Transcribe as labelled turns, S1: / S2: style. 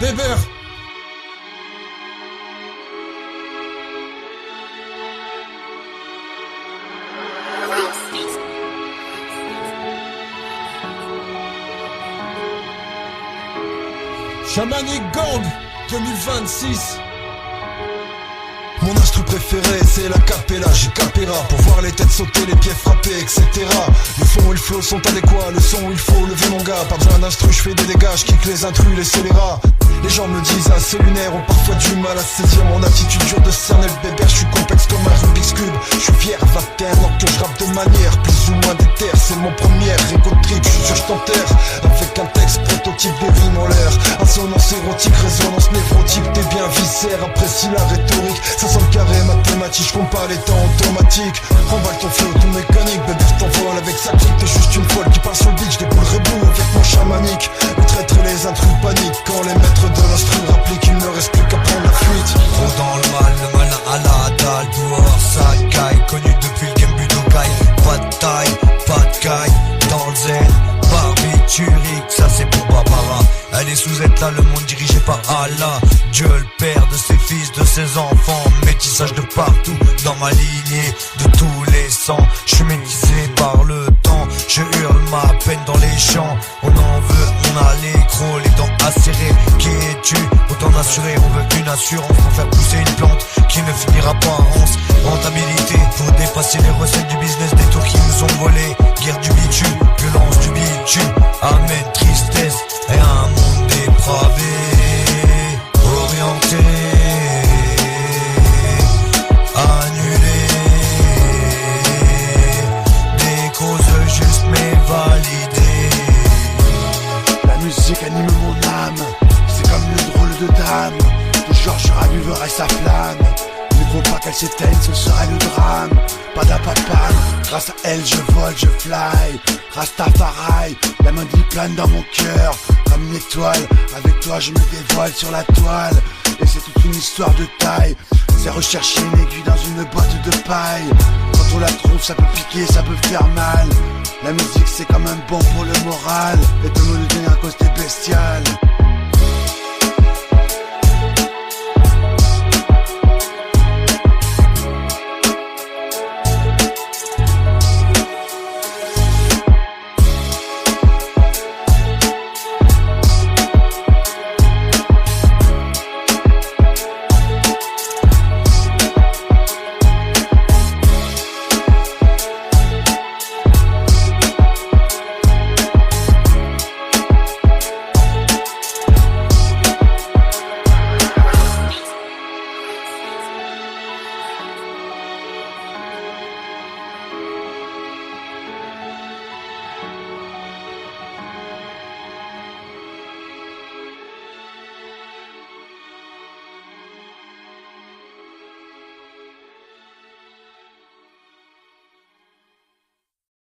S1: Bébert. Chamanic Gang 2026.
S2: Mon instru préféré c'est la capella, j'ai capéra pour voir les têtes sauter, les pieds frapper, etc. Le fond et le flow sont adéquats, le son il faut lever mon gars. Pas besoin d'instru, je fais des dégâts, je kick les intrus, les scélérats. Les gens me disent assez lunaires, ont parfois du mal à saisir mon attitude dure de cerner le bébé. Je suis complexe comme un Rubik's Cube, je suis fier, 21 ans que je rappe de manière plus ou moins déterre. C'est mon premier régo trip, je suis sûr je t'enterre avec un texte prototype, des rimes en l'air. Assonance érotique, résonance névrotique, t'es bien viscère, apprécie la rhétorique. 60 carrés mathématiques, je compte pas les temps automatiques. Remballe ton flow, tout mécanique, bébé je t'envole avec sa clique. T'es juste une folle qui part sur le beat, je déboulerai boum avec mon chamanique. Les traîtres et les intrus paniquent quand les maîtres de l'instru rappliquent, il ne reste plus qu'à prendre la fuite.
S3: Trop dans le mal à la dalle, dehors ça caille, connu depuis le game Budokai. Pas de taille, pas de caille, dans le zen, barbiturique, ça c'est pour Barbara. Elle est sous être là, le monde dirigé par Allah. Dieu le père de ses fils, de ses enfants. Métissage de partout, dans ma lignée, de tous les sangs. Je suis métissé par le temps, je hurle ma peine dans les champs. On en veut, on a l'écro, les dents acérées. Qui es-tu? Autant assurer, on veut une assurance pour faire pousser une plante qui ne finira pas en ronce. Rentabilité, faut dépasser les recettes du business, des tours qui nous ont volés. Guerre du bitume, violence du bitume, amène tristesse et un monde dépravé, orienté, annulé, des causes justes mais validées.
S4: La musique anime mon âme, c'est comme une drôle de dame. Toujours je rallumerai sa flamme. Il ne faut pas qu'elle s'éteigne, ce serait le drame. Pas d'apapane, grâce à elle je vole, je fly. Rastafari, la maudit plane dans mon cœur comme une étoile. Avec toi je me dévoile sur la toile. Et c'est toute une histoire de taille. C'est rechercher une aiguille dans une boîte de paille. Quand on la trouve ça peut piquer, ça peut faire mal. La musique c'est comme un bon pour le moral. Et de me donner un côté bestial.